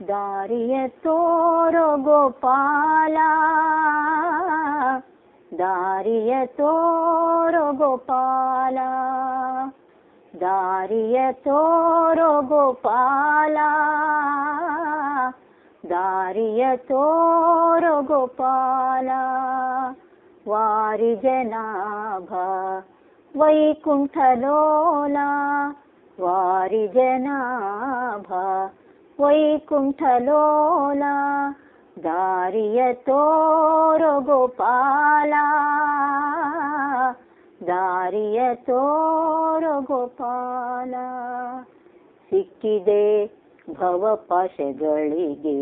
ದಾರಿಯ ತೋರೋ ಗೋಪಾಲ, ದಾರಿಯ ತೋರೋ ಗೋಪಾಲ, ದಾರಿಯ ತೋರೋ ಗೋಪಾಲ, ದಾರಿಯ ತೋರೋ ಗೋಪಾಲ. ವಾರಿಜನಾಭ ವೈಕುಂಠಲೋಲ, ವಾರಿಜನಾಭ ವೈಕುಂಠಲೋಲ, ದಾರಿಯ ತೋರೋ ಗೋಪಾಲ, ದಾರಿಯ ತೋರೋ ಗೋಪಾಲ. ಸಿಕ್ಕಿದೆ ಭವಪಾಶಗಳಿಗೆ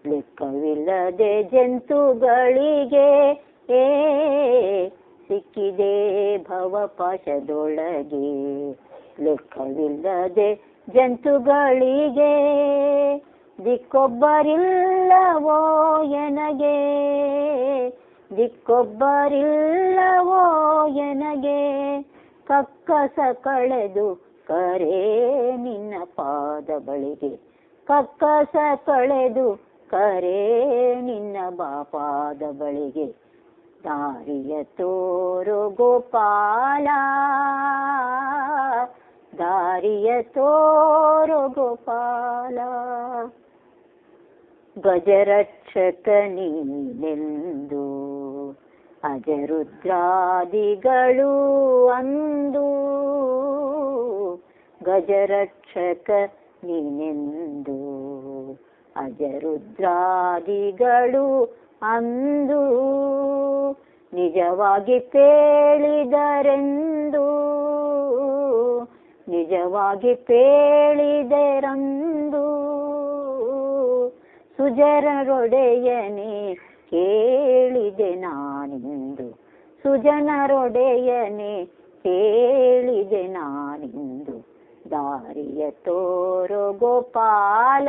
ಲೆಕ್ಕವಿಲ್ಲದೆ ಜಂತುಗಳಿಗೆ, ಸಿಕ್ಕಿದೆ ಭವಪಾಶದೊಳಗೆ ಲೆಕ್ಕವಿಲ್ಲದೆ ಜಂತುಗಳಿಗೆ. ದಿಕ್ಕೊಬ್ಬರಿಲ್ಲವೋ ಎನಗೆ, ದಿಕ್ಕೊಬ್ಬರಿಲ್ಲವೋ ಎನಗೆ, ಕಕ್ಕಸ ಕಳೆದು ಕರೆ ನಿನ್ನ ಪಾದ ಬಳಿಗೆ, ಕಕ್ಕಸ ಕಳೆದು ಕರೆ ನಿನ್ನ ಪಾದ ಬಳಿಗೆ. ದಾರಿಯ ತೋರೋ ಗೋಪಾಲ, ದಾರಿಯ ತೋರೋ ಗೋಪಾಲ. ಗಜರಕ್ಷಕ ನೀನೆಂದು ಅಜರುದ್ರಾದಿಗಳು ಅಂದು, ಗಜರಕ್ಷಕ ನೀನೆಂದು ಅಜರುದ್ರಾದಿಗಳು ಅಂದು, ನಿಜವಾಗಿ ಪೇಳಿದರೆಂದು, ನಿಜವಾಗಿ ಪೇಳಿದರಂದು. ಸುಜನರೊಡೆಯನೇ ಕೇಳಿದೆ ನಾನಿಂದು, ಸುಜನರೊಡೆಯನೇ ಕೇಳಿದೆ ನಾನಿಂದು. ದಾರಿಯ ತೋರೋ ಗೋಪಾಲ,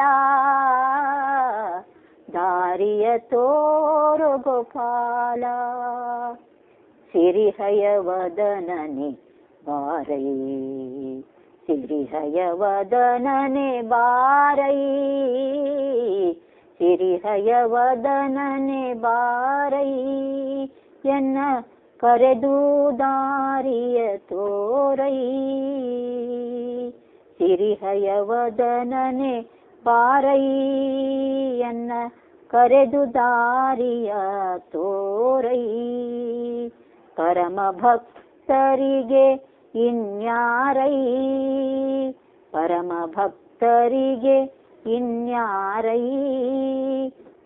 ದಾರಿಯ ತೋರೋ ಗೋಪಾಲ. ಸಿರಿಹಯವದನನೆ ಬಾರೈ, ಸಿರಿಹಯವದನನೆ ಬಾರೈ, ಸಿರಿಹಯವದನನೆ ಬಾರೈ. ಎನ್ನ ಕರೆದು ದಾರಿಯ ತೋರೈ, ಸಿರಿಹಯವದನನೆ ಬಾರೈ. ಎನ್ನ ಕರೆದು ದಾರಿಯ ತೋರೈ. ಪರಮ ಭಕ್ತರಿಗೆ ಇನ್ಯಾರೈ, ಪರಮ ಭಕ್ತರಿಗೆ ಇನ್ಯಾರೈ.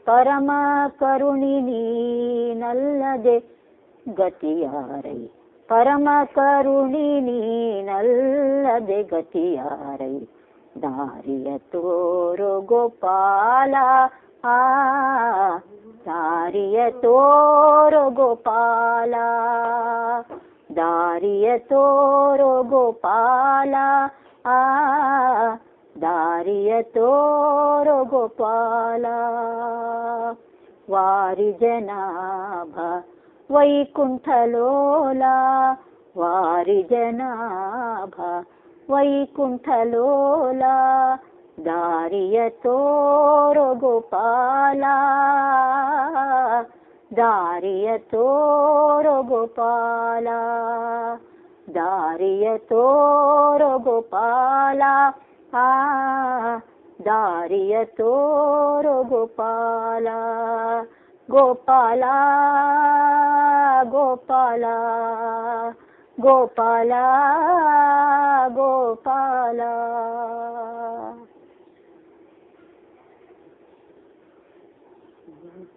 ಪರಮ ಕರುಣಿ ನೀನಲ್ಲದೆ ಗತಿಯಾರೈ, ಪರಮ ಕರುಣಿ ನೀನಲ್ಲದೆ ಗತಿಯಾರೈ. ದಾರಿಯ ತೋರೋ ಗೋಪಾಲ, ದಾರಿಯ ತೋರೋ ಗೋಪಾಲ, ದಾರಿಯ ತೋರೋ ಗೋಪಾಲ, ದಾರಿಯ ತೋರೋ ಗೋಪಾಲ. ವಾರಿಜನಾಭ ವೈಕುಂಠಲೋಲ, ವಾರಿಜನಾಭ ವೈಕುಂಠಲೋಲ, ದಾರಿಯ ತೋರೋ ಗೋಪಾಲ, ದಾರಿಯ ತೋರೋ ಗೋಪಾಲ, ದಾರಿಯ ತೋರೋ ಗೋಪಾಲ, ದಾರಿಯ ತೋರೋ ಗೋಪಾಲ. ಗೋಪಾಲ ಗೋಪಾಲ ಗೋಪಾಲ ಗೋಪಾಲ.